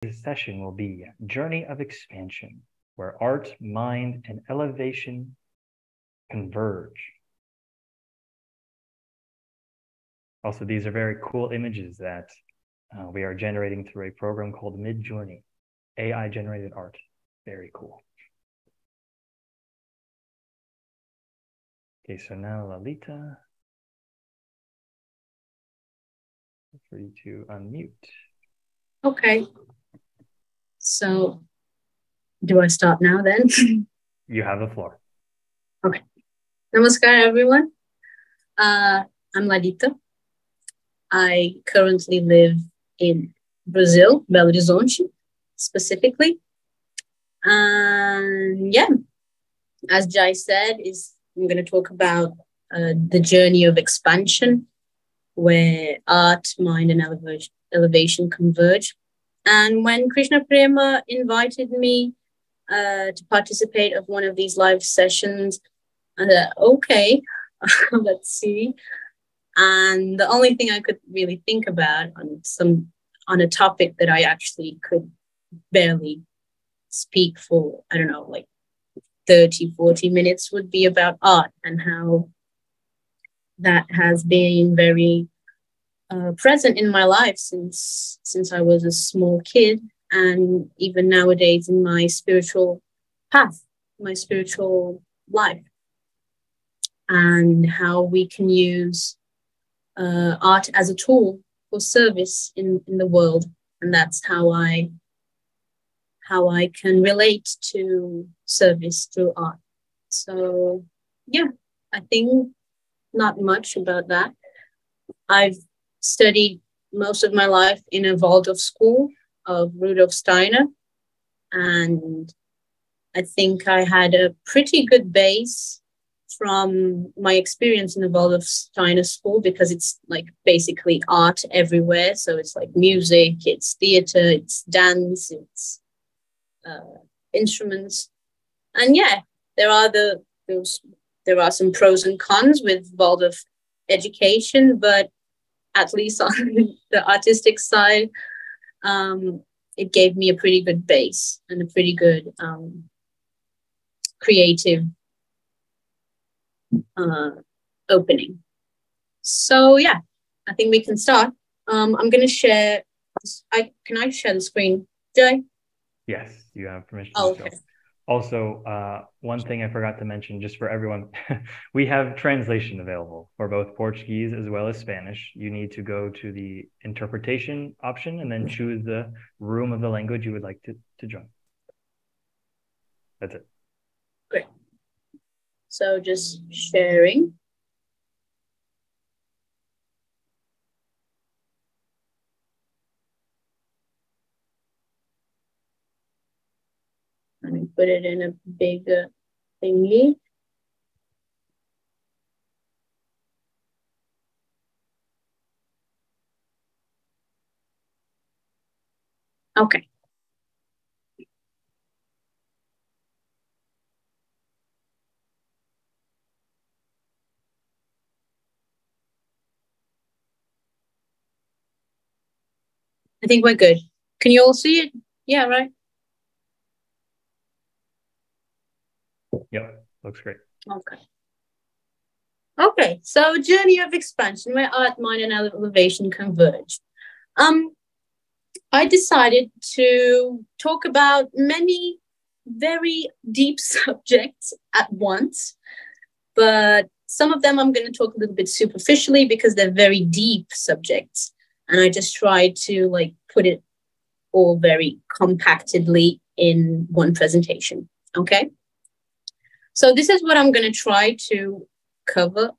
This session will be Journey of Expansion, where art, mind, and elevation converge. Also, these are very cool images that we are generating through a program called Midjourney, AI-generated art. Very cool. Okay, so now Lalita, for you to unmute. Okay. So, do I start now then? You have the floor. Okay. Namaskar, everyone. I'm Lalita. I currently live in Brazil, Belo Horizonte, specifically. And yeah, as Jai said, I'm going to talk about the journey of expansion, where art, mind, and elevation converge. And when Krishna Prema invited me to participate of one of these live sessions, I thought, okay, let's see. And the only thing I could really think about on a topic that I actually could barely speak for, I don't know, like 30, 40 minutes would be about art and how that has been very present in my life since I was a small kid, and even nowadays in my spiritual path, my spiritual life, and how we can use art as a tool for service in the world. And that's how I can relate to service through art. So yeah, I think not much about that. I've studied most of my life in a Waldorf school of Rudolf Steiner, and I think I had a pretty good base from my experience in the Waldorf Steiner school, because it's like basically art everywhere. So it's like music, it's theater, it's dance, it's instruments. And yeah, there are some pros and cons with Waldorf education, but at least on the artistic side, it gave me a pretty good base and a pretty good creative opening. So yeah, I think we can start. I'm going to share. Can I share the screen, Jay? Yes, you have permission to do so. Also, one thing I forgot to mention, just for everyone, we have translation available for both Portuguese as well as Spanish. You need to go to the interpretation option and then choose the room of the language you would like to join. That's it. Great. So just sharing. Let me put it in a bigger thingy. Okay. I think we're good. Can you all see it? Yeah, right? Yep, looks great. Okay. Okay, so journey of expansion, where art, mind, and elevation converge. I decided to talk about many very deep subjects at once, but some of them I'm going to talk a little bit superficially because they're very deep subjects. And I just tried to like put it all very compactedly in one presentation. Okay. So this is what I'm going to try to cover.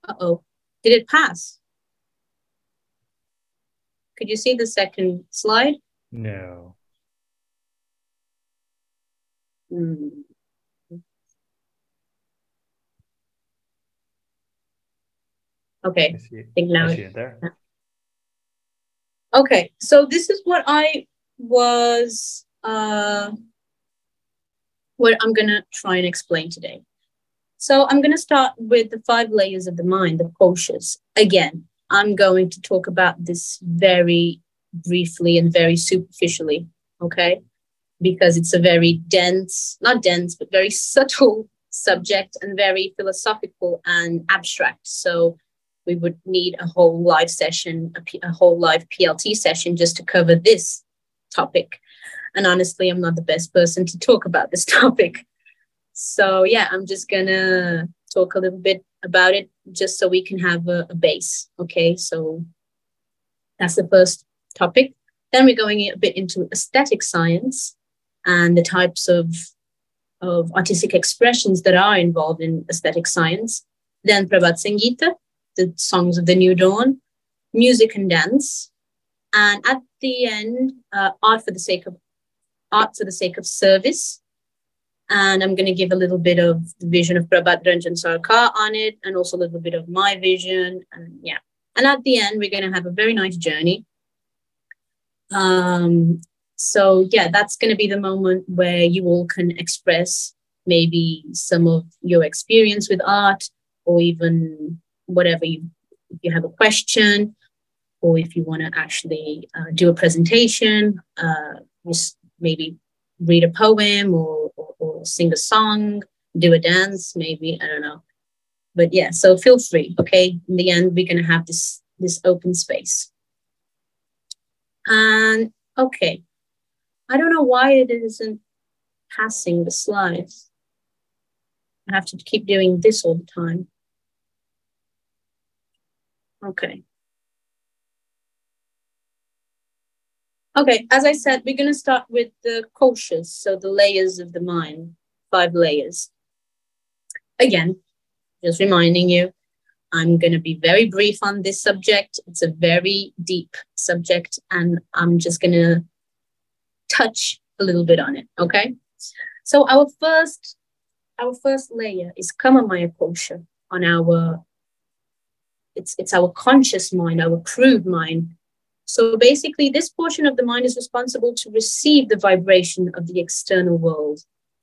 Uh-oh, did it pass? Could you see the second slide? No. Okay, I think now I see it there. Okay, so this is what I was, what I'm going to try and explain today. So I'm going to start with the 5 layers of the mind, the KOS'As. Again, I'm going to talk about this very briefly and very superficially, okay? Because it's a very dense, not dense, but very subtle subject and very philosophical and abstract. So we would need a whole live session, a whole live PLT session just to cover this topic. And honestly, I'm not the best person to talk about this topic. So yeah, I'm just gonna talk a little bit about it just so we can have a base. Okay, so that's the first topic. Then we're going a bit into aesthetic science and the types of artistic expressions that are involved in aesthetic science. Then PRABHAT SAMGIITA, the songs of the new dawn, music and dance. And at the end, art for the sake of service. And I'm going to give a little bit of the vision of PRABHAT Ranjan Sarkar on it, and also a little bit of my vision. And yeah. And at the end, we're going to have a very nice journey. So yeah, that's going to be the moment where you all can express maybe some of your experience with art, or even whatever if you have a question, or if you want to actually do a presentation, just maybe read a poem or sing a song, do a dance, maybe, I don't know. But yeah, so feel free, okay? In the end, we're going to have this open space. And okay, I don't know why it isn't passing the slides. I have to keep doing this all the time. Okay. Okay, as I said, we're going to start with the koshas, so the layers of the mind, 5 layers. Again, just reminding you, I'm going to be very brief on this subject. It's a very deep subject, and I'm just going to touch a little bit on it, okay? So our first layer is Kamamaya kosha on it's our conscious mind, our crude mind. So basically, this portion of the mind is responsible to receive the vibration of the external world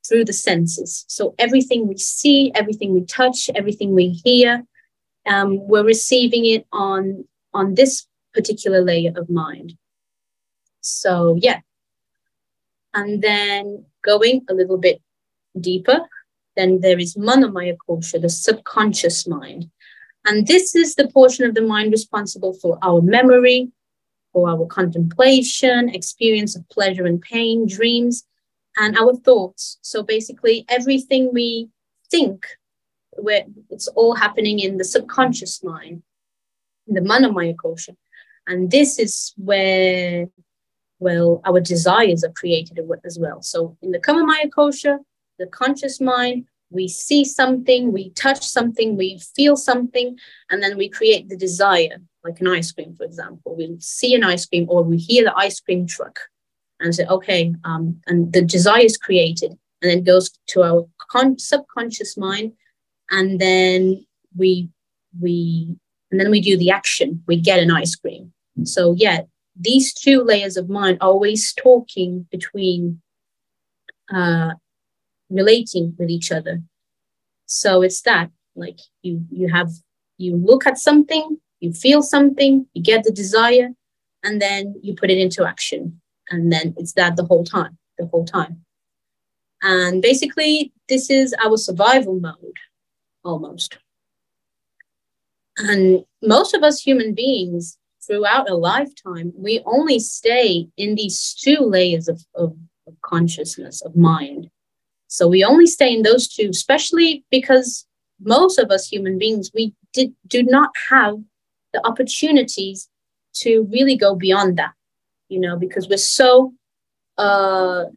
through the senses. So everything we see, everything we touch, everything we hear, we're receiving it on this particular layer of mind. So yeah. And then going a little bit deeper, then there is Manomaya kosha, the subconscious mind. And this is the portion of the mind responsible for our memory, for our contemplation, experience of pleasure and pain, dreams, and our thoughts. So basically everything we think, it's all happening in the subconscious mind, in the Manomaya kosha. And this is where, well, our desires are created as well. So in the Kamamaya kosha, the conscious mind, we see something, we touch something, we feel something, and then we create the desire, like an ice cream, for example. We see an ice cream or we hear the ice cream truck and say, okay, and the desire is created, and then goes to our subconscious mind, and then we do the action. We get an ice cream. So yeah, these 2 layers of mind are always talking between, relating with each other. So it's that, like you look at something, you feel something, you get the desire, and then you put it into action. And then it's that the whole time. And basically, this is our survival mode, almost. And most of us human beings, throughout a lifetime, we only stay in these 2 layers of consciousness, of mind. So we only stay in those 2, especially because most of us human beings, we do not have the opportunities to really go beyond that, because we're so, some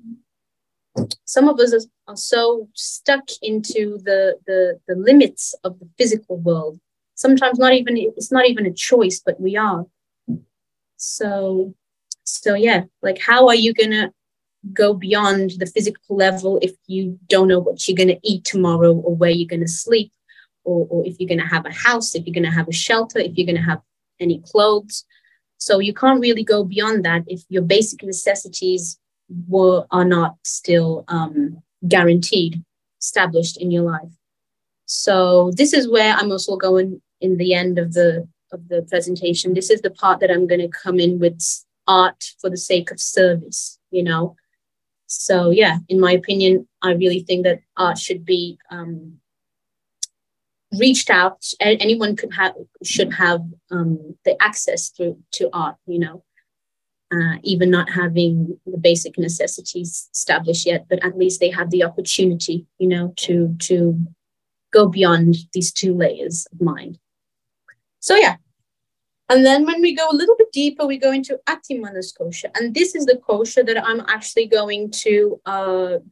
of us are so stuck into the limits of the physical world. Sometimes it's not even a choice, but we are. So yeah, like how are you going to go beyond the physical level if you don't know what you're going to eat tomorrow, or where you're going to sleep, or if you're going to have a house, if you're going to have a shelter, if you're going to have any clothes. So you can't really go beyond that if your basic necessities are not still guaranteed, established in your life. So this is where I'm also going in the end of the presentation. This is the part that I'm going to come in with art for the sake of service, you know. So yeah, in my opinion, I really think that art should be reached out. Anyone should have the access to art, you know, even not having the basic necessities established yet, but at least they have the opportunity, you know, to go beyond these two layers of mind. So yeah. And then when we go a little bit deeper, we go into ATIMA'NASA kosha. And this is the kosha that I'm actually going to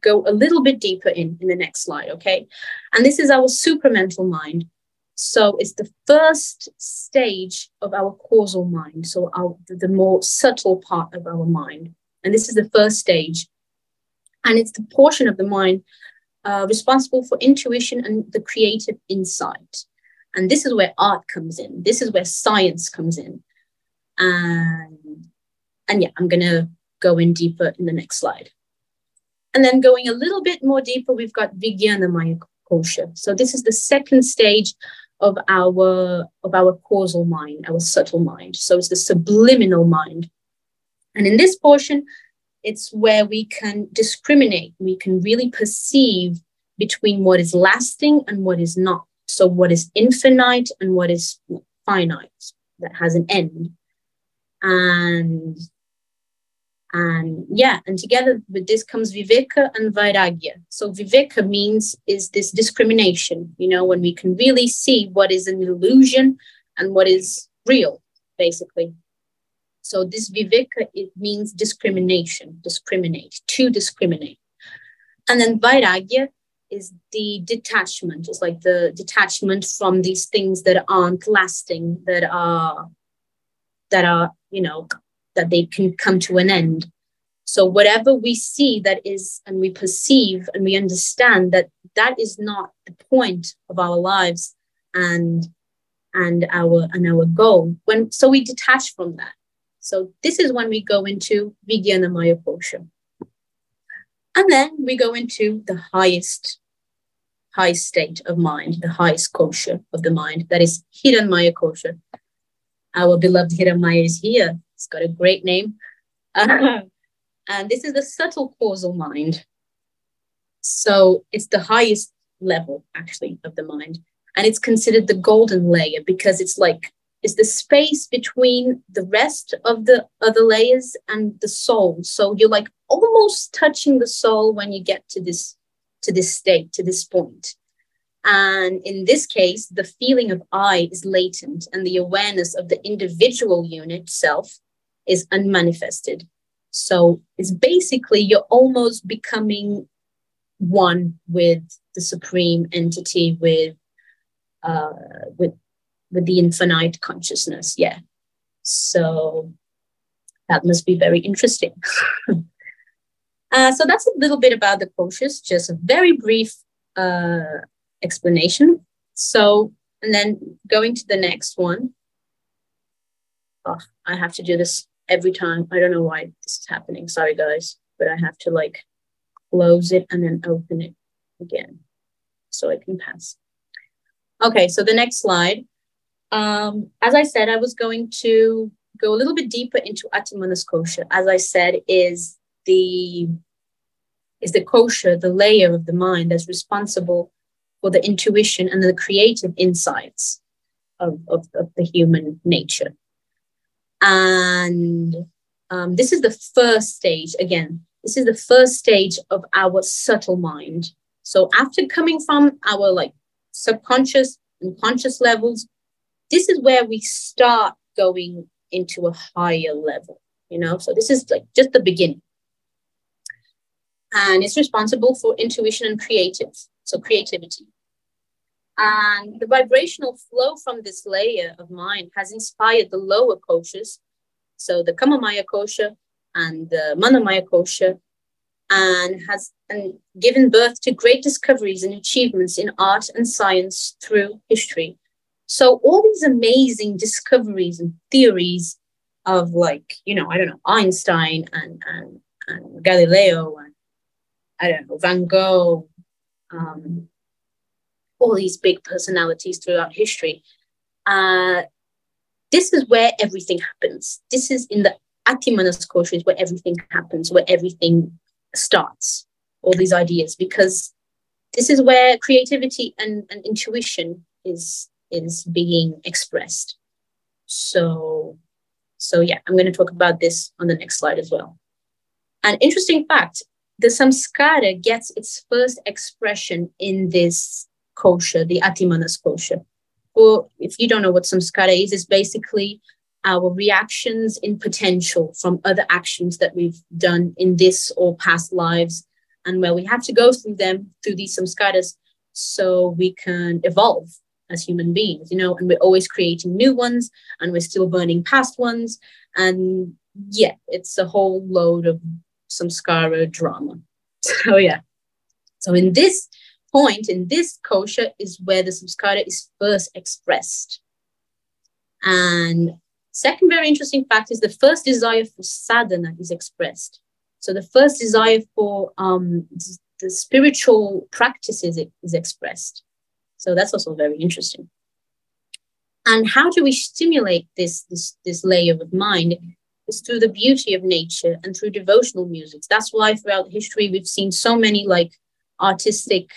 go a little bit deeper in the next slide, okay? And this is our supramental mind. So it's the first stage of our causal mind, so the more subtle part of our mind. And this is the first stage. And it's the portion of the mind responsible for intuition and the creative insight. And this is where art comes in. This is where science comes in. And yeah, I'm going to go in deeper in the next slide. And then going a little bit more deeper, we've got Vijnanamaya kosha. So this is the second stage of our causal mind, our subtle mind. So it's the subliminal mind. And in this portion, it's where we can discriminate. We can really perceive between what is lasting and what is not. So what is infinite and what is finite, that has an end. And yeah, and together with this comes viveka and vairagya. So viveka is this discrimination, you know, when we can really see what is an illusion and what is real, basically. So this viveka, it means discrimination, to discriminate. And then vairagya is the detachment. It's like the detachment from these things that aren't lasting, that are, you know, that they can come to an end. So whatever we see that is, and we perceive and we understand that is not the point of our lives and our goal. So we detach from that. So this is when we go into Vijnanamaya kosha. And then we go into the highest state of mind, the highest kosha of the mind, that is Hiranmaya kosha. Our beloved Hiranmaya is here. It's got a great name. And this is the subtle causal mind. So it's the highest level, actually, of the mind. And it's considered the golden layer because it's the space between the rest of the other layers and the soul. So you're like almost touching the soul when you get to this state, to this point. And in this case, the feeling of I is latent and the awareness of the individual unit self is unmanifested. So it's basically you're almost becoming one with the supreme entity, with the infinite consciousness. Yeah. So that must be very interesting. So that's a little bit about the koshas, just a very brief explanation. So, and then going to the next one. Oh, I have to do this every time. I don't know why this is happening. Sorry, guys, but I have to like close it and then open it again so I can pass. Okay, so the next slide. As I said, I was going to go a little bit deeper into ATIMA'NASA kosha. As I said, is the kosha, the layer of the mind that's responsible for the intuition and the creative insights of the human nature. And this is the first stage, again, this is the first stage of our subtle mind. So after coming from our like subconscious and conscious levels, this is where we start going into a higher level, you know? So this is like just the beginning. And it's responsible for intuition and creativity. And the vibrational flow from this layer of mind has inspired the lower koshas, so the Kamamaya kosha and the Manamaya kosha, and has given birth to great discoveries and achievements in art and science through history. So all these amazing discoveries and theories of like, you know, I don't know, Einstein and Galileo and I don't know, Van Gogh, all these big personalities throughout history. This is where everything happens. This is in the ATIMA'NASA kosha is where everything happens, where everything starts, all these ideas, because this is where creativity and intuition is being expressed. So yeah, I'm going to talk about this on the next slide as well. An interesting fact, the samskara gets its first expression in this kosha, the ATIMA'NASA kosha. Well, if you don't know what samskara is, it's basically our reactions in potential from other actions that we've done in this or past lives, and where we have to go through these samskaras, so we can evolve as human beings, you know, and we're always creating new ones, and we're still burning past ones. And yeah, it's a whole load of samskara drama. So yeah. So in this point, in this kosha, is where the samskara is first expressed. And second very interesting fact is the first desire for sadhana is expressed. So the first desire for the spiritual practices is expressed. So that's also very interesting. And how do we stimulate this layer of mind? Is through the beauty of nature and through devotional music. That's why throughout history we've seen so many like artistic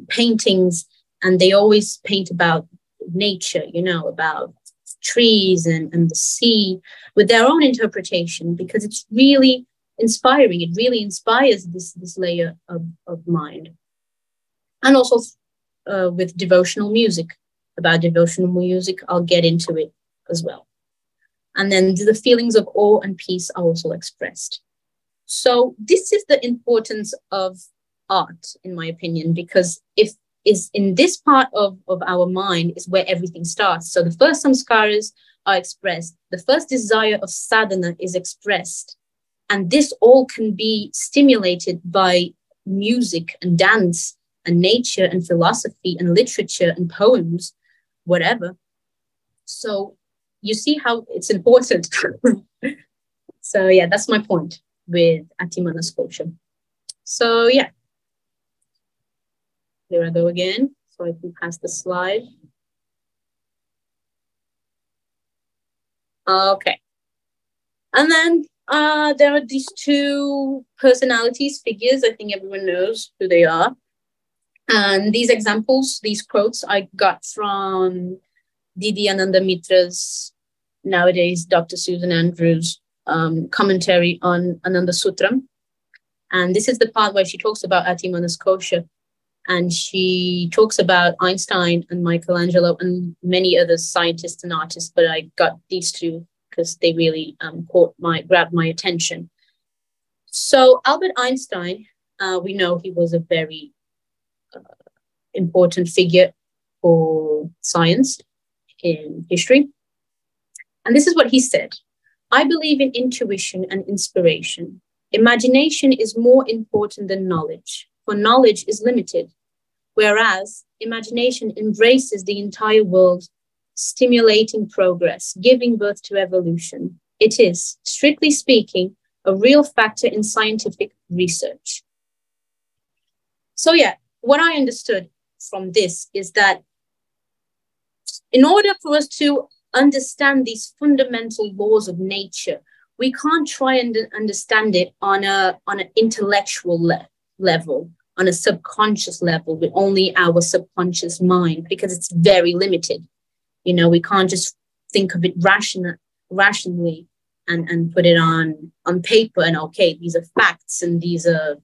paintings, and they always paint about nature, you know, about trees and the sea with their own interpretation, because it's really inspiring. It really inspires this layer of mind. And also with devotional music. About devotional music, I'll get into it as well. And then the feelings of awe and peace are also expressed. So this is the importance of art, in my opinion, because if is in this part of our mind is where everything starts. So the first samskaras are expressed. The first desire of sadhana is expressed. And this all can be stimulated by music and dance and nature and philosophy and literature and poems, whatever. So you see how it's important. So yeah, that's my point with ATIMA'NASA kosha. So yeah. There I go again, so I can pass the slide. Okay. And then there are these two personalities, figures. I think everyone knows who they are. And these examples, these quotes, I got from Didi Ananda Mitra's, nowadays Dr. Susan Andrews' commentary on Ananda Sutram. And this is the part where she talks about ATIMA'NASA kosha. And she talks about Einstein and Michelangelo and many other scientists and artists, but I got these two because they really grabbed my attention. So Albert Einstein, we know he was a very important figure for science in history. And this is what he said: "I believe in intuition and inspiration. Imagination is more important than knowledge, for knowledge is limited, whereas imagination embraces the entire world, stimulating progress, giving birth to evolution. It is, strictly speaking, a real factor in scientific research." So yeah, what I understood from this is that in order for us to understand these fundamental laws of nature, we can't try and understand it on an intellectual level, on a subconscious level, with only our subconscious mind, because it's very limited. You know, we can't just think of it rationally and put it on paper and okay, these are facts and these are,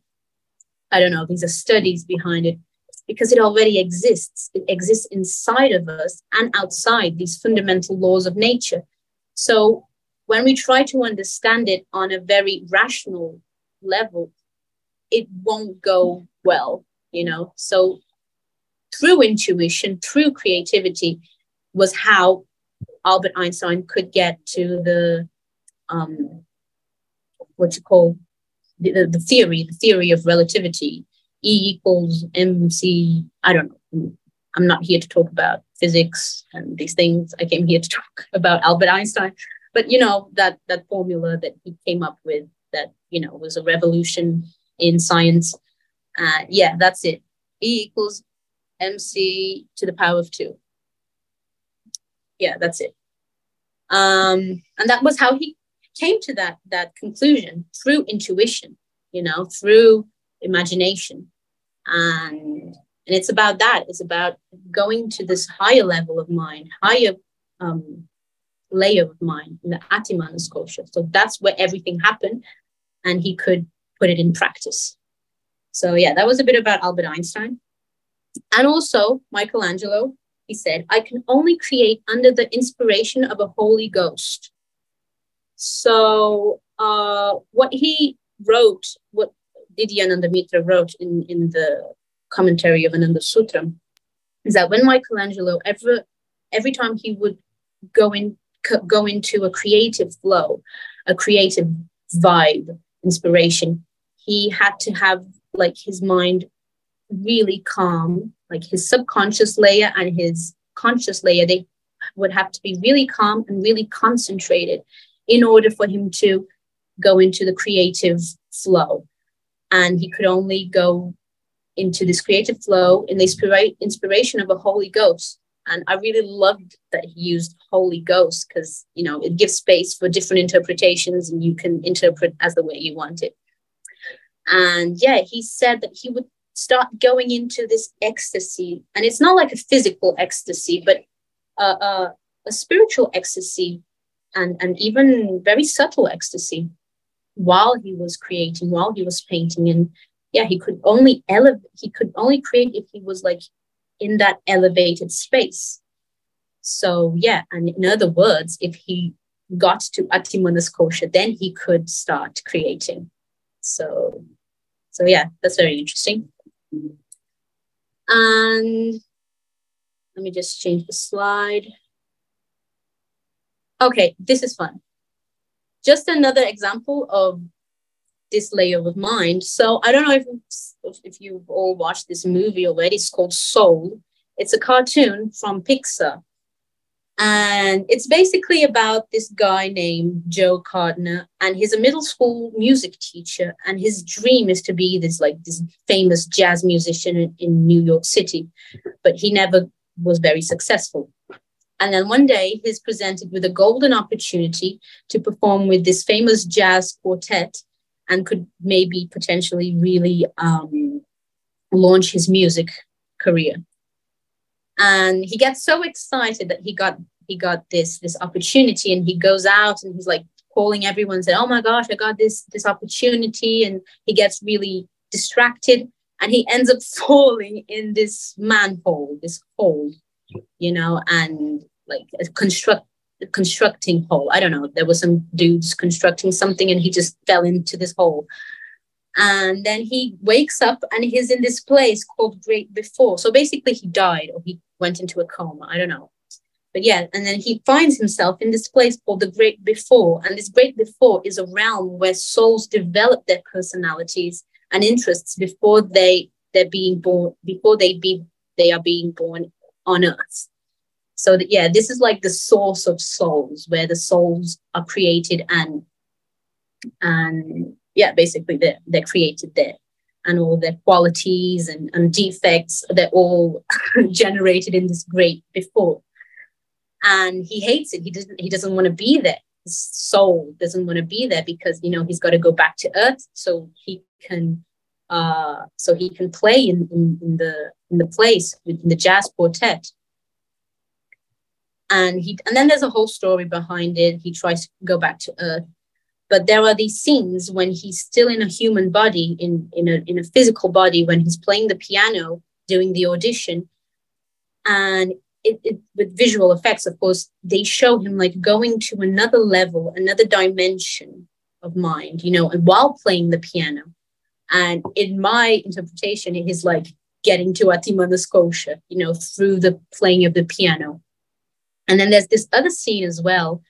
I don't know, these are studies behind it, because it already exists. It exists inside of us and outside these fundamental laws of nature. So when we try to understand it on a very rational level, it won't go well, you know. So through intuition, through creativity, was how Albert Einstein could get to the the theory of relativity. E equals mc, I don't know. I'm not here to talk about physics and these things. I came here to talk about Albert Einstein. But, you know, that formula that he came up with that, you know, was a revolution in science. Yeah, that's it. E equals mc to the power of 2. Yeah, that's it. And that was how he came to that conclusion, through intuition, through imagination. And it's about that. It's about going to this higher level of mind, higher layer of mind, in the ATIMA'NASA. So that's where everything happened, and he could put it in practice. So yeah, that was a bit about Albert Einstein. And also Michelangelo, he said, I can only create under the inspiration of a Holy Ghost. So what he wrote, what Didyananda Mitra wrote in the commentary of Ananda Sutra, is that when Michelangelo, every time he would go into a creative flow, a creative vibe, inspiration, he had to have like his mind really calm, like his subconscious layer and his conscious layer, they would have to be really calm and really concentrated in order for him to go into the creative flow. And he could only go into this creative flow in the inspiration of a Holy Ghost. And I really loved that he used Holy Ghost, because, it gives space for different interpretations, and you can interpret as the way you want it. And yeah, he said that he would start going into this ecstasy. And it's not like a physical ecstasy, but a spiritual ecstasy, and even very subtle ecstasy, while he was creating, while he was painting. And yeah, he could only create if he was like in that elevated space. So yeah, and in other words, if he got to ATIMA'NASA, then he could start creating. So yeah, that's very interesting. And let me just change the slide. Okay, this is fun. Just another example of this layer of mind. So I don't know if you've all watched this movie already. It's called Soul. It's a cartoon from Pixar. And it's basically about this guy named Joe Gardner, and he's a middle school music teacher, and his dream is to be this famous jazz musician in New York City, but he never was very successful. And then one day he's presented with a golden opportunity to perform with this famous jazz quartet, and could maybe potentially really launch his music career. And he gets so excited that he got this opportunity, and he goes out and he's like calling everyone, saying, "Oh my gosh, I got this opportunity!" And he gets really distracted, and he ends up falling in this manhole, this hole, and like a constructing hole. I don't know. There was some dudes constructing something, and he just fell into this hole. And then he wakes up, and he's in this place called Great Before. So basically he died, or he went into a coma. I don't know. But yeah, and then he finds himself in this place called the Great Before. And this Great Before is a realm where souls develop their personalities and interests before they're being born, they are being born on Earth. So that, yeah, this is like the source of souls, where the souls are created, and yeah, basically they're created there, and all their qualities and defects, they're all generated in this Great Before. And he hates it. He doesn't want to be there. His soul doesn't want to be there, because he's got to go back to Earth so he can play in the place in the jazz quartet. And then there's a whole story behind it. He tries to go back to Earth, but there are these scenes when he's still in a human body, in a physical body, when he's playing the piano, doing the audition, and it with visual effects, of course, they show him like going to another level, another dimension of mind, and while playing the piano. And in my interpretation, it is like getting to ATIMA'NASA, through the playing of the piano. And then there's this other scene as well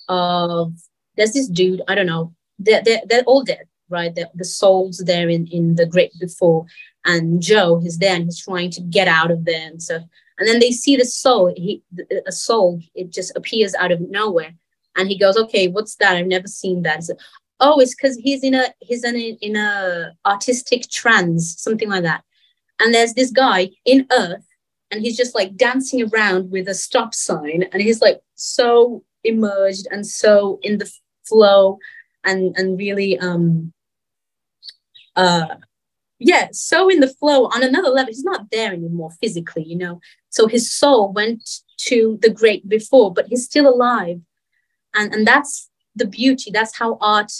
of, there's this dude, I don't know, they're all dead, right? The souls there in the Great Before, and Joe is there, and he's trying to get out of there and stuff. And then they see the soul, a soul, it just appears out of nowhere. And he goes, "Okay, what's that? I've never seen that." So, "Oh, it's because he's in a artistic trance," something like that. And there's this guy in Earth, and he's just like dancing around with a stop sign, and he's like so emerged and so in the flow and really so in the flow on another level. He's not there anymore physically, you know. So his soul went to the great before, but he's still alive. And that's the beauty. That's how art,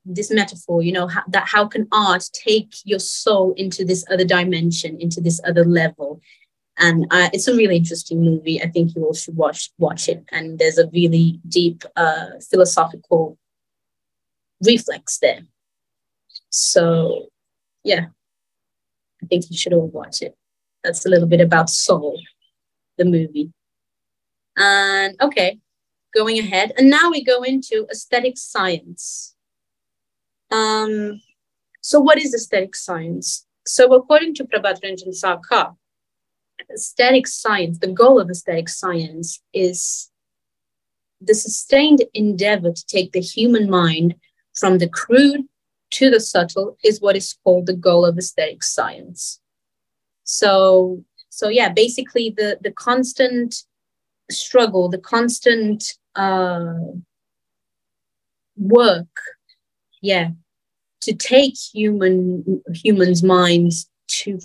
this metaphor, you know, how can art take your soul into this other dimension, into this other level. And it's a really interesting movie. I think you all should watch it. And there's a really deep philosophical reflex there. So, yeah, I think you should all watch it. That's a little bit about Soul, the movie. And okay, going ahead. And now we go into aesthetic science. So what is aesthetic science? So according to PRABHAT Ranjan Sarkar, aesthetic science, the goal of aesthetic science is the sustained endeavor to take the human mind from the crude to the subtle is what is called the goal of aesthetic science. So yeah, basically the constant struggle, the constant work, to take humans' minds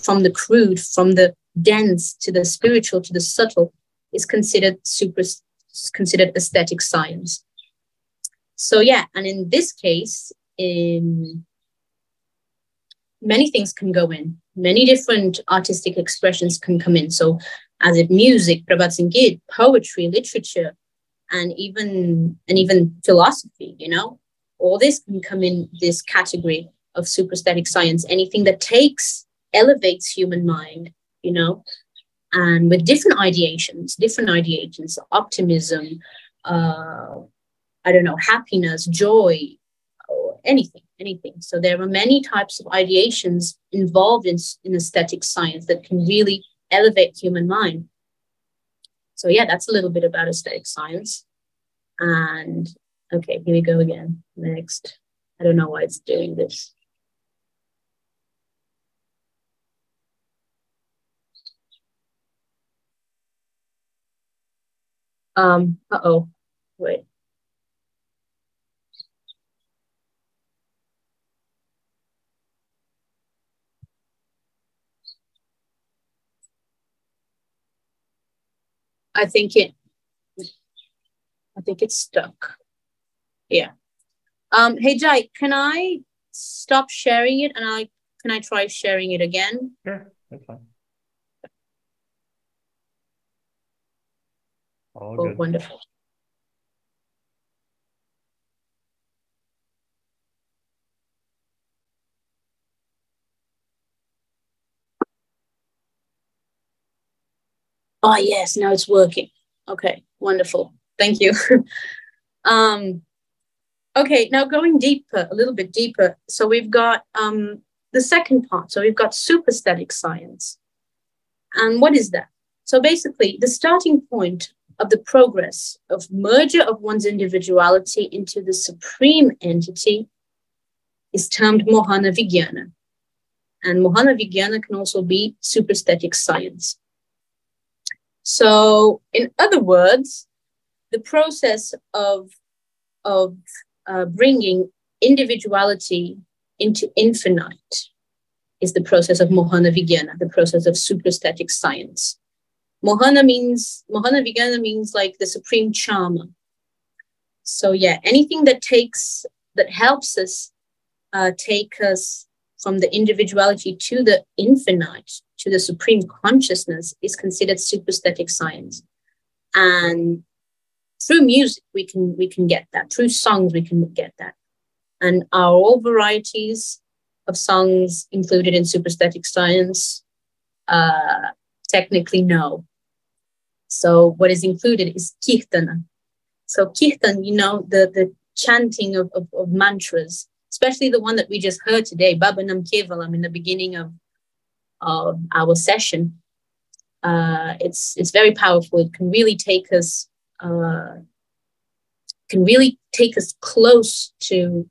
from the crude, from the dense to the spiritual to the subtle is considered aesthetic science. So yeah, and in this case, many things can go in, many different artistic expressions can come in. So as if music, PRABHAT SAMGIITA, poetry, literature, and even philosophy, you know, all this can come in this category of supraesthetic science. Anything that elevates human mind, you know, and with different ideations, optimism, happiness, joy, or anything. So there are many types of ideations involved in aesthetic science that can really elevate human mind. So yeah, that's a little bit about aesthetic science. And okay, here we go again. Next. I don't know why it's doing this. Wait. I think it's stuck. Yeah. Hey Jai, can I stop sharing it and can I try sharing it again? Sure, that's fine. All good. Wonderful. Oh yes, now it's working. Okay, wonderful. Thank you. Okay, now going deeper, a little bit deeper. So we've got the second part. So we've got supraesthetic science. And what is that? So basically, the starting point of the progress of merger of one's individuality into the supreme entity is termed Mohana Vijnana. And Mohana Vijnana can also be supraesthetic science. So in other words, the process of bringing individuality into infinite is the process of Mohana Vijnana, the process of supraesthetic science. Mohana Vijnana means like the supreme charmer. So yeah, anything that helps us take us from the individuality to the infinite, to the supreme consciousness is considered supraesthetic science. And through music, we can get that. Through songs, we can get that. And are all varieties of songs included in supraesthetic science? Technically, no. So what is included is kirtana. So kirtan, you know, the chanting of mantras, especially the one that we just heard today, Bhavanam Kevalam, in the beginning of our session. It's very powerful. It can really take us close to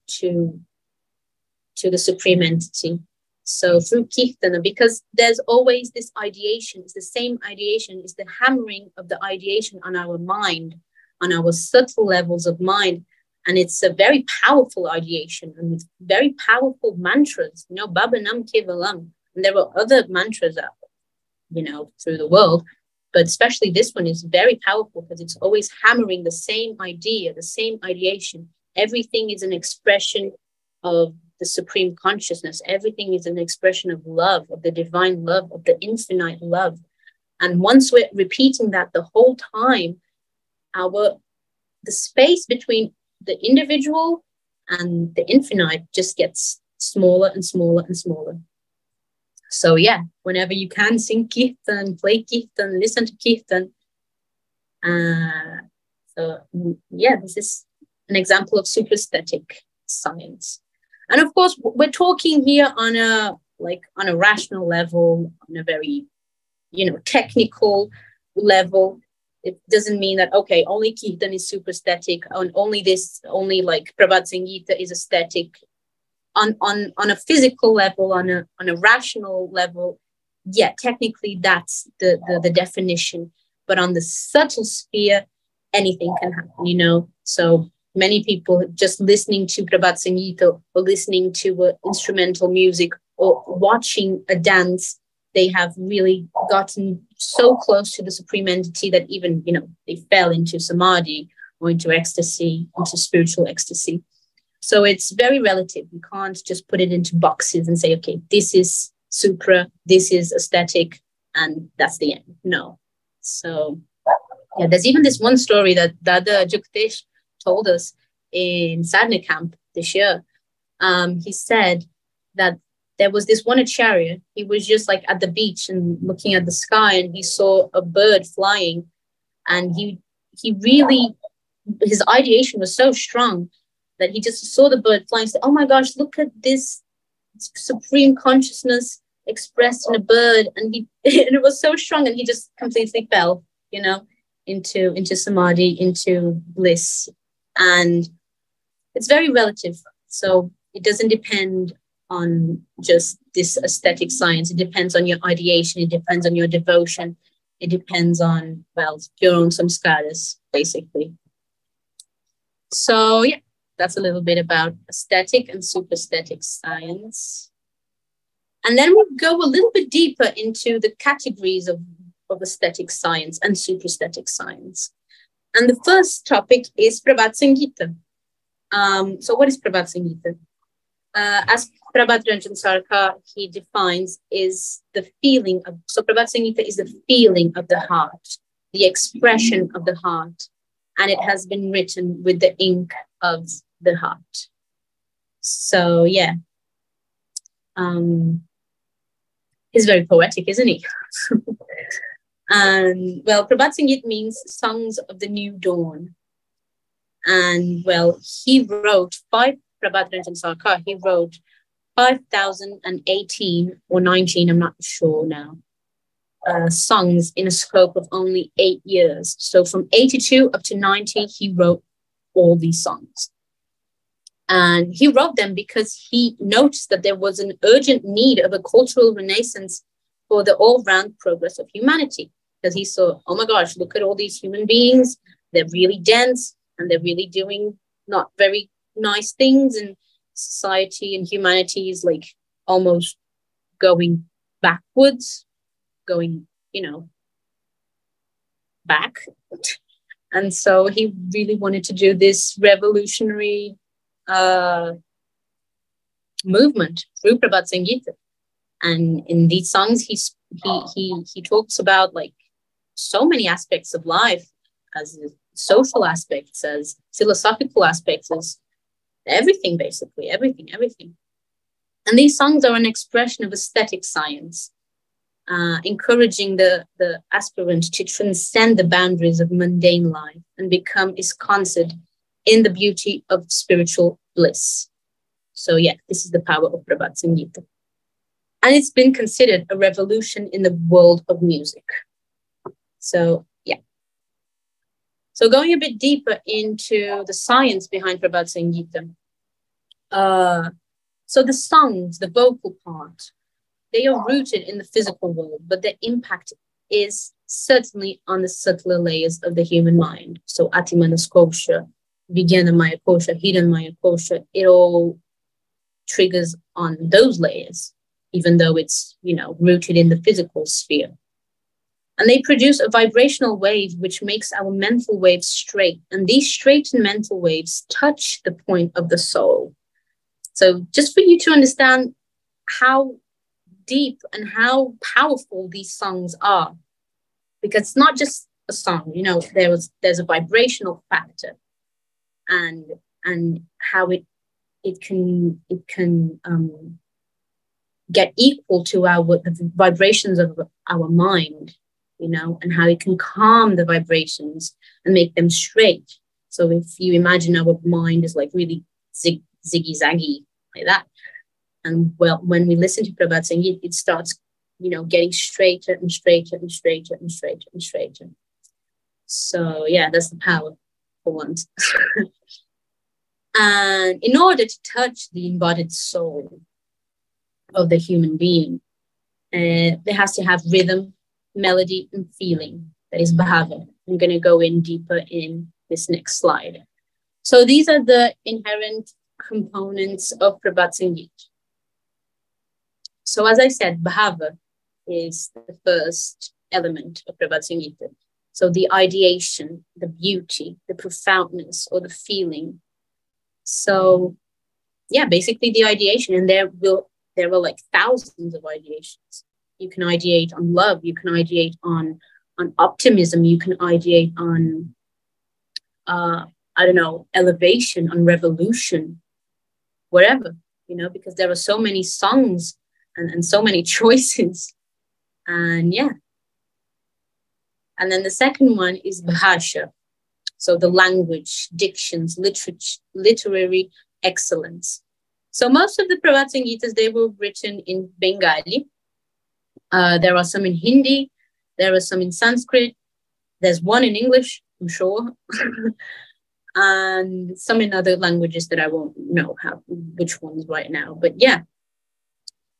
the supreme entity. So through kirtana, because there's always this ideation, it's the same ideation, it's the hammering of the ideation on our mind on our subtle levels of mind. And it's a very powerful ideation and with very powerful mantras, you know, Baba Nam Kevalam. And there are other mantras out, you know, through the world, but especially this one is very powerful because it's always hammering the same idea, the same ideation. Everything is an expression of the supreme consciousness. Everything is an expression of love, of the divine love, of the infinite love. And once we're repeating that the whole time, the space between the individual and the infinite just gets smaller and smaller and smaller. So yeah, whenever you can, sing kirtan, play kirtan, listen to kirtan. So yeah, this is an example of supraesthetic science. And of course, we're talking here on a rational level, on a very, you know, technical level. It doesn't mean that, okay, only kirtan is supraesthetic, and only like PRABHAT SAMGIITA is aesthetic. On a physical level, on a rational level, yeah, technically that's the definition. But on the subtle sphere, anything can happen, you know. So many people just listening to PRABHAT SAMGIITA or listening to instrumental music or watching a dance, they have really gotten so close to the supreme entity that even, you know, they fell into samadhi or into ecstasy, into spiritual ecstasy. So it's very relative. You can't just put it into boxes and say, okay, this is supra, this is aesthetic, and that's the end. No. So yeah, there's even this one story that Dada Juktesh told us in Sadhana camp this year. He said that there was this one acharya. He was just like at the beach and looking at the sky, and he saw a bird flying, and he really, his ideation was so strong that he just saw the bird flying and said, oh my gosh, look at this supreme consciousness expressed in a bird. And and it was so strong, and he just completely fell, you know, into samadhi, into bliss. And it's very relative. So it doesn't depend on just this aesthetic science. It depends on your ideation. It depends on your devotion. It depends on, well, your own samskaras, basically. So yeah, that's a little bit about aesthetic and supraesthetic science. And then we'll go a little bit deeper into the categories of aesthetic science and supraesthetic science. And the first topic is PRABHAT SAMGIITA. So what is PRABHAT SAMGIITA? As Prabhat Ranjan Sarkar, he defines, is the feeling of, so PRABHAT SAMGIITA is the feeling of the heart, the expression of the heart, and it has been written with the ink of the heart. So yeah, he's very poetic, isn't he? And well, PRABHAT SAMGIITA means songs of the new dawn. And well, he wrote Prabhat Ranjan Sarkar, he wrote 5,018 or 19, I'm not sure now, songs in a scope of only 8 years. So from 82 up to 90, he wrote all these songs. And he wrote them because he noticed that there was an urgent need of a cultural renaissance for the all-round progress of humanity. Because he saw, oh my gosh, look at all these human beings. They're really dense and they're really doing not very nice things, and society and humanity is like almost going backwards, going, you know, back. And so he really wanted to do this revolutionary movement through PRABHAT SAMGIITA. And in these songs, he talks about like so many aspects of life, as social aspects, as philosophical aspects, as everything, basically, everything. And these songs are an expression of aesthetic science, encouraging the aspirant to transcend the boundaries of mundane life and become ensconced in the beauty of spiritual bliss. So yeah, this is the power of PRABHAT SAMGIITA. And it's been considered a revolution in the world of music. So yeah. So going a bit deeper into the science behind PRABHAT SAMGIITA. So the songs, the vocal part, they are rooted in the physical world, but their impact is certainly on the subtler layers of the human mind. So ATIMA'NASA, Vijnanamaya Kosha, Hiddenmaya Kosha, it all triggers on those layers, even though it's, you know, rooted in the physical sphere. And they produce a vibrational wave which makes our mental waves straight. And these straightened mental waves touch the point of the soul. So just for you to understand how deep and how powerful these songs are, because it's not just a song, you know, there's a vibrational factor, and how it can get equal to the vibrations of our mind, you know, and how it can calm the vibrations and make them straight. So if you imagine our mind is like really ziggy-zaggy like that, and well, when we listen to Prabhat Sangeet, it starts, you know, getting straighter and straighter and straighter and straighter and straighter. So yeah, that's the power for once. And in order to touch the embodied soul of the human being, there has to have rhythm, melody, and feeling. That is bhava. I'm going to go in deeper in this next slide. So these are the inherent components of Prabhat Sangeet. So as I said, bhava is the first element of Prabhat Sangeeta. So the ideation, the beauty, the profoundness, or the feeling. So yeah, basically the ideation, and there were like thousands of ideations. You can ideate on love, you can ideate on optimism, you can ideate on I don't know, elevation, on revolution, whatever, you know, because there are so many songs and so many choices. And yeah. And then the second one is bhasha. So the language, dictions, literary excellence. So most of the Prabhat Sangeetas, they were written in Bengali. There are some in Hindi. There are some in Sanskrit. There's one in English, I'm sure. And some in other languages that I won't know which ones right now. But yeah.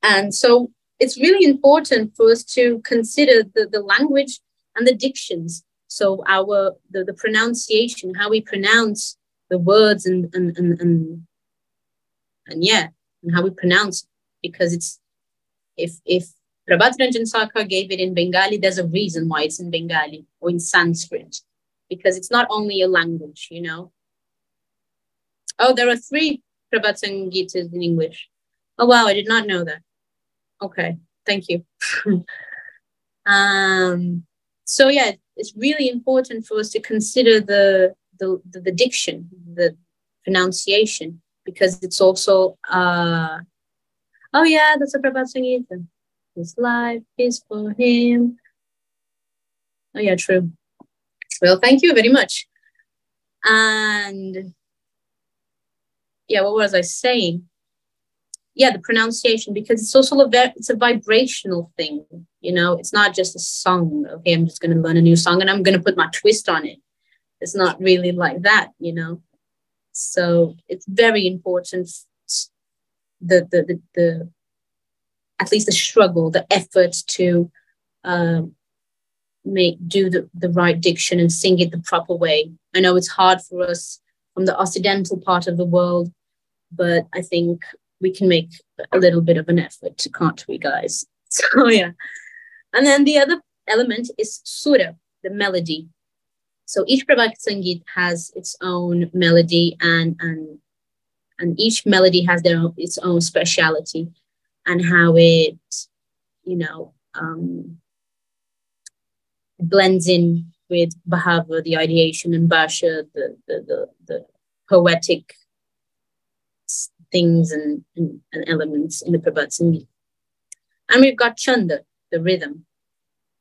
And so it's really important for us to consider the language and the dictions. So the pronunciation, how we pronounce the words and yeah, and how we pronounce it. Because it's, if Prabhat Ranjan Sarkar gave it in Bengali, there's a reason why it's in Bengali or in Sanskrit, because it's not only a language, you know. Oh, there are 3 Prabhat Sangeetas in English. Oh, wow, I did not know that. Okay, thank you. So yeah, it's really important for us to consider the diction, the pronunciation, because it's also, oh yeah, that's a Prabhat Sangeeta. His life is for him. Oh yeah, true. Well, thank you very much. And yeah, what was I saying? Yeah, the pronunciation, because it's also it's a vibrational thing, you know. It's not just a song. Okay, I'm just going to learn a new song and I'm going to put my twist on it. It's not really like that, you know. So it's very important, the at least the struggle, the effort to do the right diction and sing it the proper way. I know it's hard for us from the Occidental part of the world, but I think we can make a little bit of an effort, can't we, guys? So yeah. And then the other element is sura, the melody. So each Prabhat Sangeet has its own melody, and each melody has its own speciality, and how it, you know, blends in with bhava, the ideation, and bhasha, the poetic things and elements in the Prabhat Sangeet. And we've got chanda, the rhythm,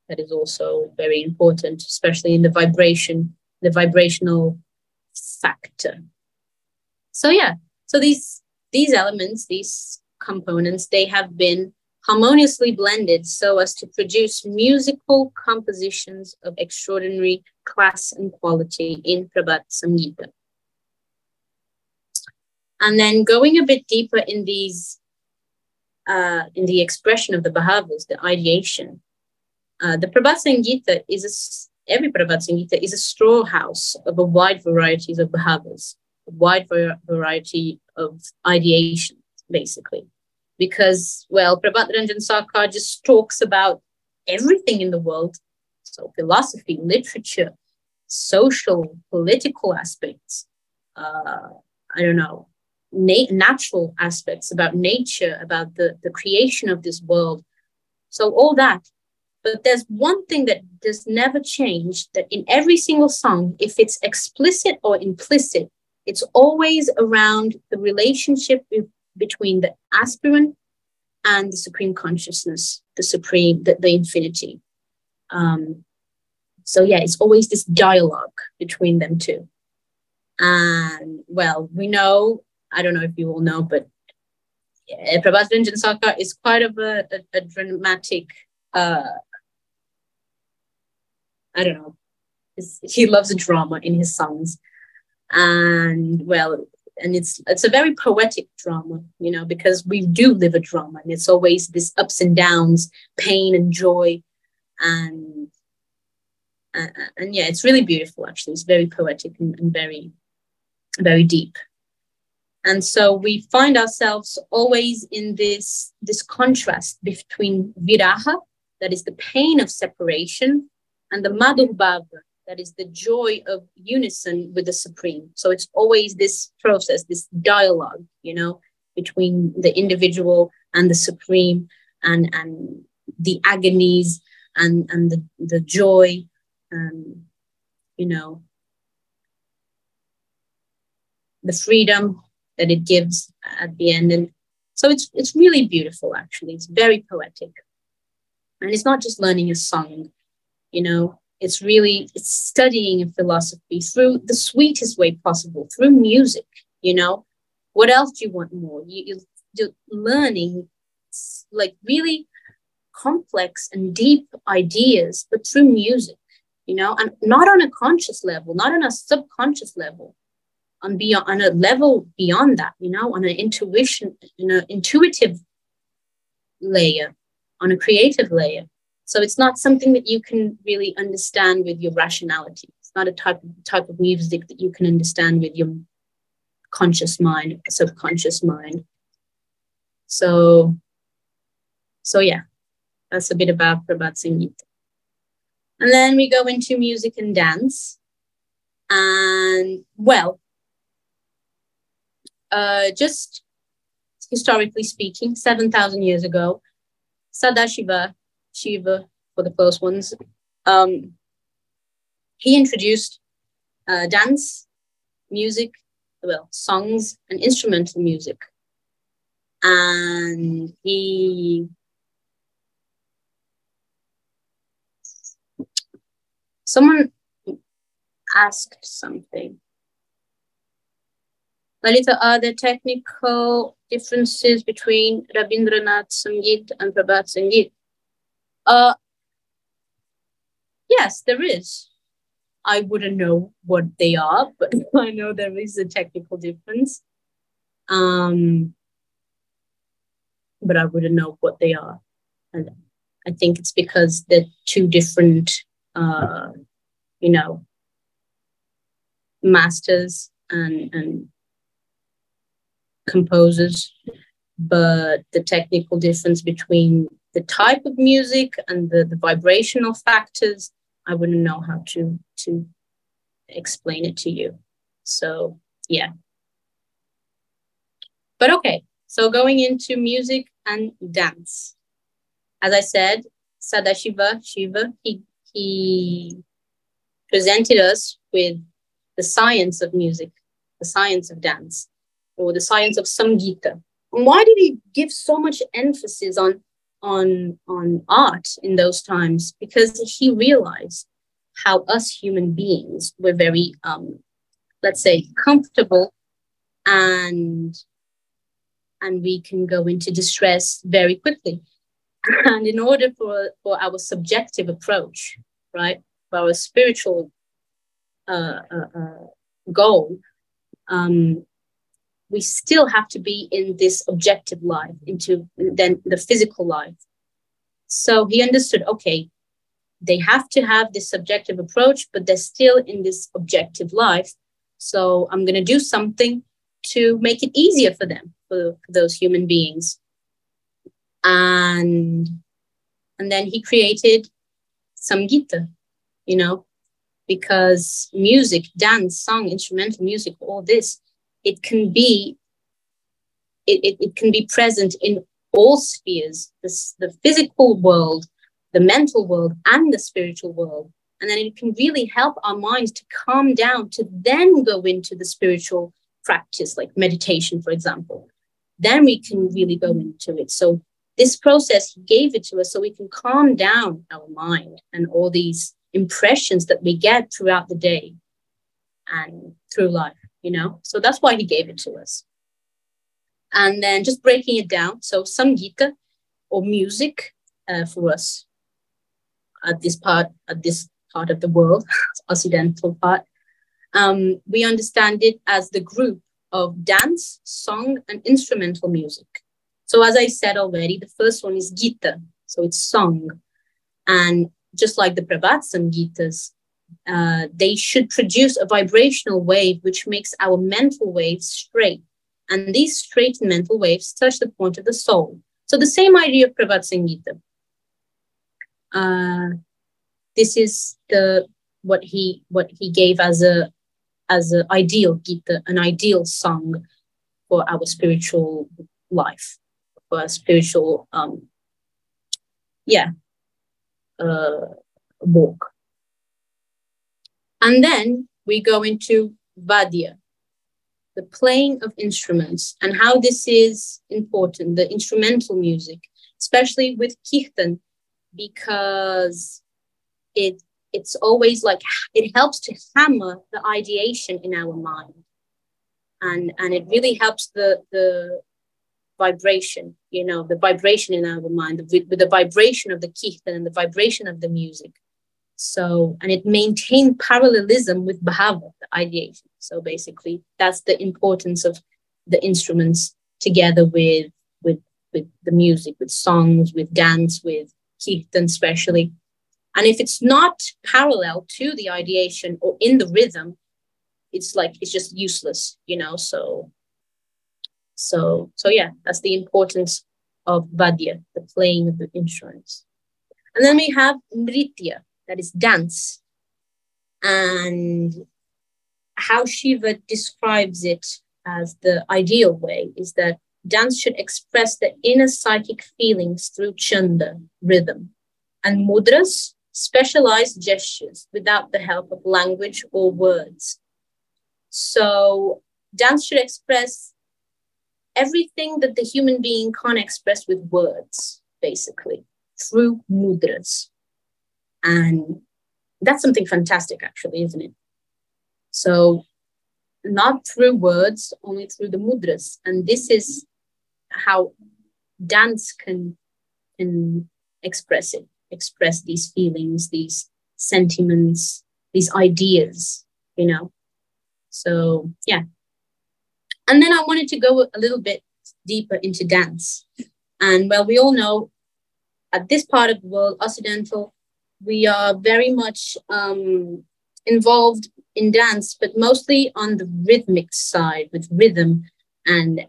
that is also very important, especially in the vibrational factor. So yeah, so these elements, these components, they have been harmoniously blended so as to produce musical compositions of extraordinary class and quality in Prabhat Sangeeta. And then going a bit deeper in these, in the expression of the bhavas, the ideation, The PRABHAT SAMGIITA every PRABHAT SAMGIITA is a storehouse of a wide variety of BHAVAS, a wide variety of ideations, basically. Because, well, Prabhat Ranjan Sarkar just talks about everything in the world. So philosophy, literature, social, political aspects, I don't know, natural aspects, about nature, about the creation of this world. So all that. But there's one thing that does never change, that in every single song, if it's explicit or implicit, it's always around the relationship between the aspirant and the supreme consciousness, the infinity. So yeah, it's always this dialogue between them two. And well, we know, I don't know if you all know, but Prabhat Ranjan Sarkar is quite of a dramatic, I don't know, he loves a drama in his songs. And well, and it's a very poetic drama, you know, because we do live a drama, and it's always this ups and downs, pain and joy, and yeah, it's really beautiful. Actually, it's very poetic and very, very deep. And so we find ourselves always in this contrast between viraha, that is the pain of separation, and the madhubhava, that is the joy of unison with the Supreme. So it's always this process, this dialogue, you know, between the individual and the Supreme, and the agonies and the joy, you know, the freedom that it gives at the end. And so it's really beautiful, actually. It's very poetic. And it's not just learning a song, you know, it's studying philosophy through the sweetest way possible, through music, you know. What else do you want more? You're learning like really complex and deep ideas, but through music, you know, and not on a conscious level, not on a subconscious level, on a level beyond that, you know, on an intuitive layer, on a creative layer. So it's not something that you can really understand with your rationality. It's not a type of music that you can understand with your conscious mind, subconscious mind. So yeah, that's a bit about Prabhat SAMGIITA. And then we go into music and dance. And well, just historically speaking, 7,000 years ago, Sadashiva, Shiva for the close ones, he introduced dance, music, well, songs and instrumental music. And someone asked something. Lalita, are there technical differences between Rabindranath Sangeet and Prabhat Sangeet? Yes, there is. I wouldn't know what they are, but I know there is a technical difference. But I wouldn't know what they are. And I think it's because they're two different, you know, masters and composers. But the technical difference between the type of music and the vibrational factors, I wouldn't know how to explain it to you. So, yeah. But okay, so going into music and dance. As I said, Sadashiva, Shiva, he presented us with the science of music, the science of dance, or the science of Samgita. And why did he give so much emphasis on art in those times? Because he realized how us human beings were very, let's say, comfortable, and we can go into distress very quickly. And in order for our subjective approach, right, for our spiritual goal, we still have to be in this objective life, into then the physical life. So he understood, okay, they have to have this subjective approach, but they're still in this objective life. So I'm going to do something to make it easier for them, for those human beings. And then he created SAMGIITA, you know, because music, dance, song, instrumental music, all this, it can be present in all spheres, the physical world, the mental world, and the spiritual world. And then it can really help our minds to calm down, to then go into the spiritual practice, like meditation, for example. Then we can really go into it. So this process, he gave it to us so we can calm down our mind and all these impressions that we get throughout the day and through life, you know. So that's why he gave it to us. And then just breaking it down. So SAMGIITA, or music, for us at this part of the world, Occidental part, we understand it as the group of dance, song, and instrumental music. So as I said already, the first one is Gita, so it's song. And just like the PRABHAT SAMGIITAs, they should produce a vibrational wave which makes our mental waves straight. And these straight mental waves touch the point of the soul. So the same idea of PRABHAT SAMGIITA. This is what he gave as a ideal Gita, an ideal song for our spiritual life, for our spiritual walk. And then we go into Vadya, the playing of instruments, and how this is important, the instrumental music, especially with Kirtan, because it's always like, it helps to hammer the ideation in our mind. And it really helps the vibration, you know, the vibration in our mind, with the vibration of the Kirtan and the vibration of the music. So, and it maintained parallelism with Bhava, the ideation. So basically, that's the importance of the instruments together with the music, with songs, with dance, with Kirtan especially. And if it's not parallel to the ideation or in the rhythm, it's just useless, you know. So yeah, that's the importance of Vadya, the playing of the instruments. And then we have Nritya, that is dance. And how Shiva describes it as the ideal way is that dance should express the inner psychic feelings through chanda, rhythm, and mudras, specialized gestures without the help of language or words. So dance should express everything that the human being can't express with words, basically, through mudras. And that's something fantastic, actually, isn't it? So not through words, only through the mudras. And this is how dance can express it, express these feelings, these sentiments, these ideas, you know. So, yeah. And then I wanted to go a little bit deeper into dance. And well, we all know at this part of the world, Occidental, we are very much involved in dance, but mostly on the rhythmic side with rhythm and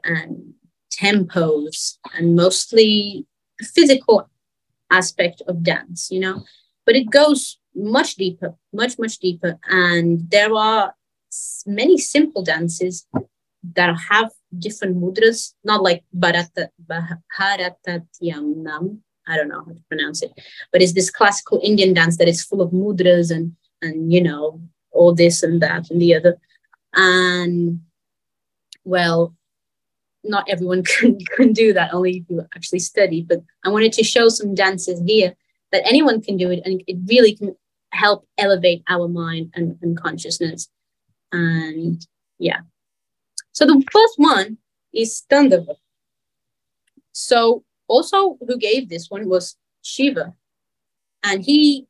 tempos, and mostly the physical aspect of dance, you know. But it goes much deeper, much deeper. And there are many simple dances that have different mudras, not like Bharatatyam, I don't know how to pronounce it, but it's this classical Indian dance that is full of mudras and you know, all this and that and the other. And well, not everyone can do that, only if you actually study. But I wanted to show some dances here that anyone can do it, and it really can help elevate our mind and consciousness. And yeah. So the first one is Tandava. So also who gave this one was Shiva. And he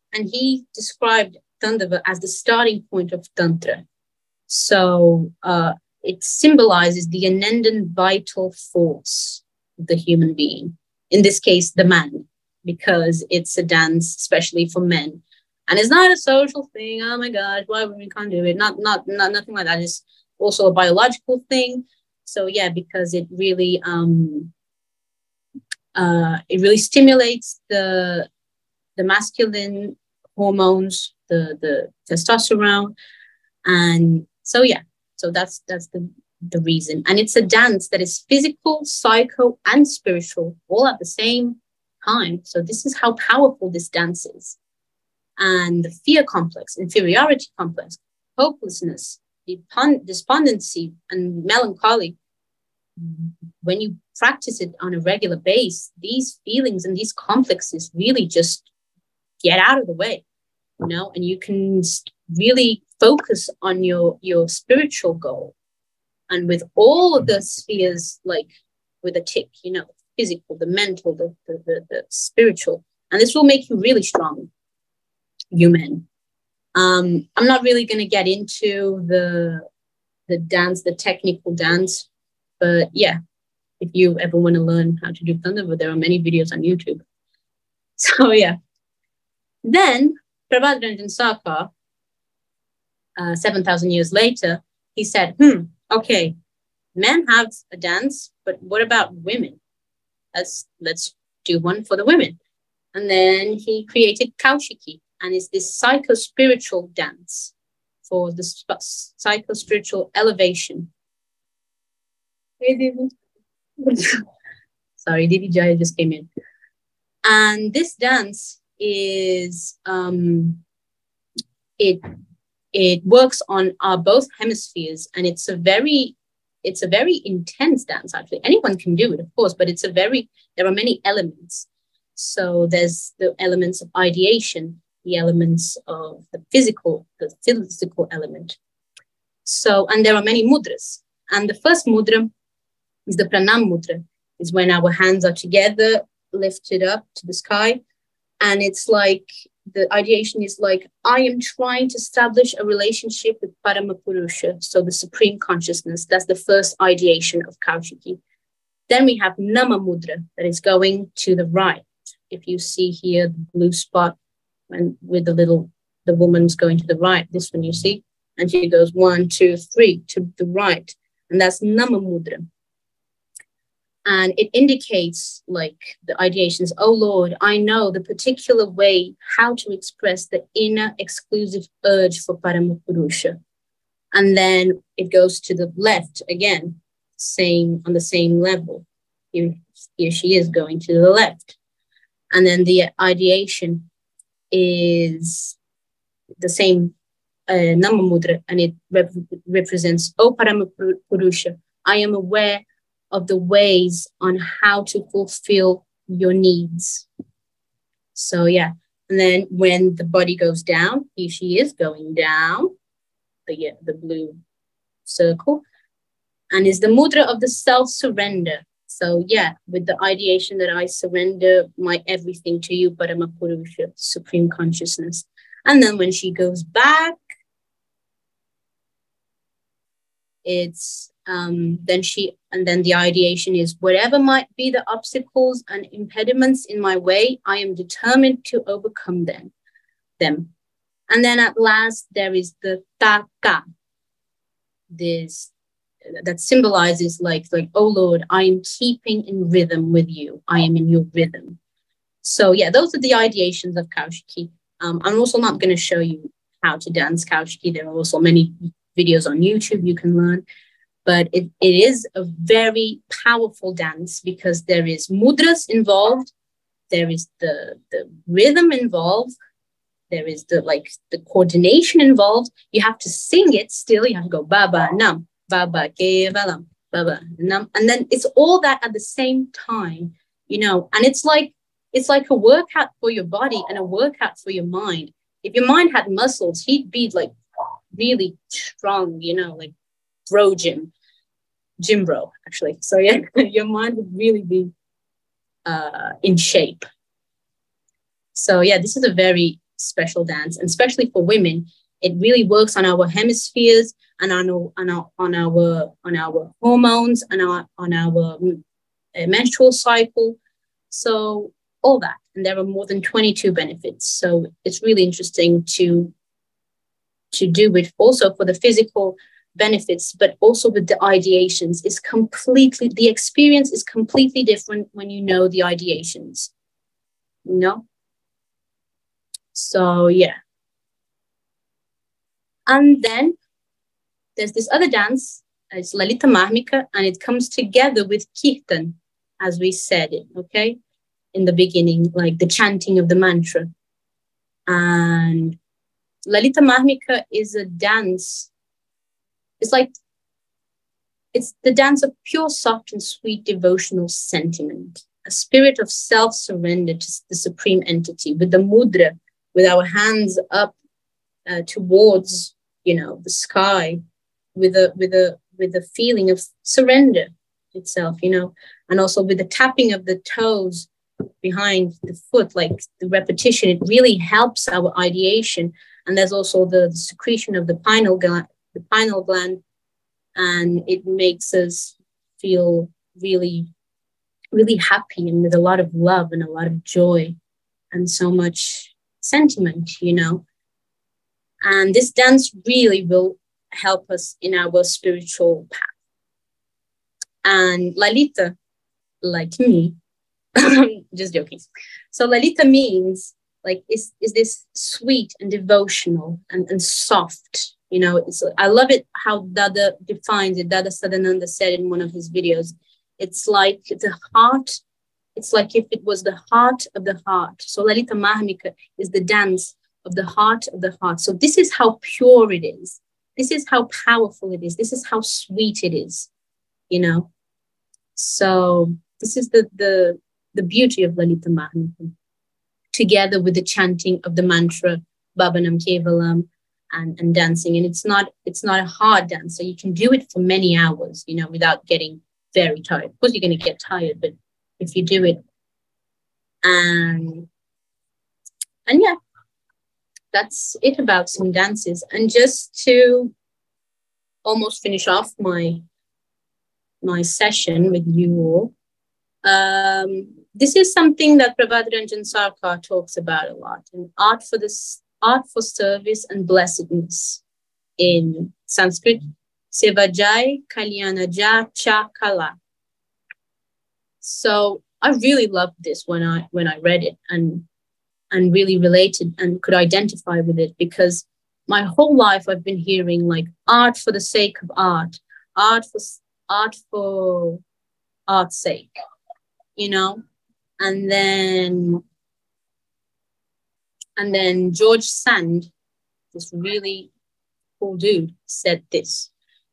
described Tandava as the starting point of Tantra. So it symbolizes the unending vital force of the human being, in this case, the man, because it's a dance, especially for men, And it's not a social thing. Oh my gosh, why women can't do it? Nothing like that. It's also a biological thing. So yeah, because it really stimulates the masculine hormones, the testosterone, and so yeah, so that's the reason. And it's a dance that is physical, psycho, and spiritual all at the same time. So this is how powerful this dance is. And the fear complex, inferiority complex, hopelessness, despondency, and melancholy, when you practice it on a regular basis, these feelings and these complexes really just get out of the way, you know, and you can really focus on your spiritual goal. And with all of the spheres, like with a tick, you know, physical, the mental, the spiritual, and this will make you really strong, you men. I'm not really going to get into the dance, the technical dance, but yeah, if you ever want to learn how to do Thunderbird, there are many videos on YouTube. So yeah. Then PRABHAT Ranjan Sarkar, 7,000 years later, he said, okay, men have a dance, but what about women? Let's do one for the women. And then he created Kaushiki, and it's this psycho-spiritual dance for the psycho-spiritual elevation. Sorry, Didi Jaya just came in. And this dance is, it works on our both hemispheres, and it's a very intense dance, actually. Anyone can do it, of course, but there are many elements. So there's the elements of ideation, the elements of the physical element. So, and there are many mudras. And the first mudra is the pranam mudra. Is when our hands are together, lifted up to the sky. And it's like, the ideation is like, I am trying to establish a relationship with Paramapurusha, so the supreme consciousness. That's the first ideation of Kaushiki. Then we have Nama Mudra, that is going to the right. If you see here the blue spot, and with the woman's going to the right, this one you see, and she goes 1, 2, 3 to the right, and that's Nama Mudra. And it indicates, like, the ideations, oh Lord, I know the particular way how to express the inner exclusive urge for Paramapurusha. And then it goes to the left again, on the same level. Here she is going to the left. And then the ideation is the same Nama Mudra, and it represents, oh Paramapurusha, I am aware of the ways on how to fulfill your needs. So yeah, and then when the body goes down, here she is going down, the blue circle, and is the mudra of the self-surrender. So yeah, with the ideation that I surrender my everything to you, Paramapurusha, supreme consciousness. And then when she goes back, it's then the ideation is, whatever might be the obstacles and impediments in my way, I am determined to overcome them. And then at last there is the taka, this that symbolizes like, oh Lord, I am keeping in rhythm with you. I am in your rhythm. So yeah, those are the ideations of Kaushiki. I'm also not going to show you how to dance Kaushiki. There are also many videos on YouTube you can learn. But it is a very powerful dance because there is mudras involved, there is the rhythm involved, there is the coordination involved. You have to sing it still. You have to go baba nam, baba kevalam, baba nam, and then it's all that at the same time, you know. And it's like a workout for your body and a workout for your mind. If your mind had muscles, he'd be like really strong, you know, like bro gym bro, actually. So yeah, your mind would really be in shape. So yeah, this is a very special dance, and especially for women, it really works on our hemispheres and on our hormones and on our menstrual cycle. So all that. and there are more than 22 benefits. So it's really interesting to do it also for the physical benefits, but also with the ideations. The experience is completely different when you know the ideations, you know? So yeah. And then there's this other dance, it's Lalita Mahmika, and it comes together with Kirtan, as we said it, okay? In the beginning, like the chanting of the mantra. And Lalita Mahmika is a dance. It's the dance of pure, soft and sweet devotional sentiment, a spirit of self-surrender to the supreme entity, with the mudra, with our hands up towards, the sky, with a feeling of surrender itself, and also with the tapping of the toes behind the foot, like the repetition. It really helps our ideation. And there's also the secretion of the pineal gland, and it makes us feel really, really happy and with a lot of love and a lot of joy and so much sentiment, And this dance really will help us in our spiritual path. And Lalita, like me, just joking. So Lalita means is this sweet and devotional and soft. I love it how Dada defines it. Dada Sadananda said in one of his videos, it's like the heart. It's like if it was the heart of the heart. So Lalita Mahmika is the dance of the heart of the heart. So this is how pure it is. This is how powerful it is. This is how sweet it is, So this is the beauty of Lalita Mahmika, together with the chanting of the mantra Bhavanam Kevalam and dancing. And it's not a hard dance. So you can do it for many hours, without getting very tired. Of course, you're going to get tired, but if you do it, and yeah, that's it about some dances. And just to almost finish off my session with you all, this is something that Prabhat Ranjan Sarkar talks about a lot, and art for service and blessedness. In Sanskrit, Sevajai Kalyanaja Cha Kala. So I really loved this when I read it and really related and could identify with it, because my whole life I've been hearing art for the sake of art for art's sake, and then George Sand, this really cool dude, said this: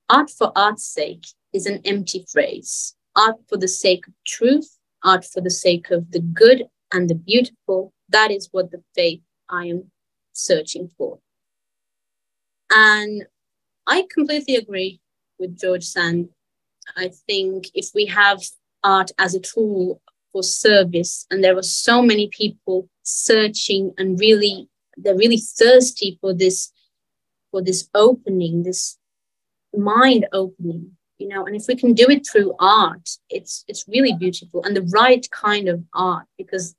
art for art's sake is an empty phrase. Art for the sake of truth, art for the sake of the good and the beautiful, that is what the faith I am searching for. And I completely agree with George Sand. I think if we have art as a tool for service, and there are so many people searching and they're really thirsty for this opening, this mind opening, and if we can do it through art, it's really beautiful, and the right kind of art, because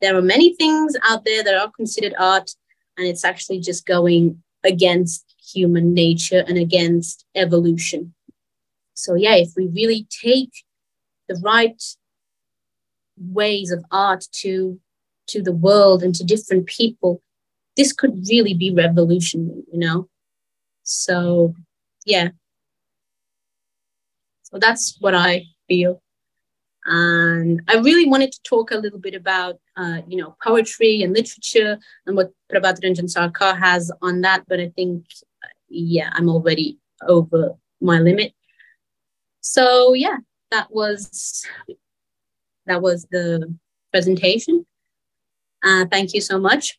there are many things out there that are considered art, and it's actually just going against human nature and against evolution. So yeah, if we really take the right ways of art to the world and to different people, this could really be revolutionary, So yeah. So that's what I feel. And I really wanted to talk a little bit about, poetry and literature and what Prabhat Ranjan Sarkar has on that. But I think, I'm already over my limit. So yeah, that was the presentation. Thank you so much.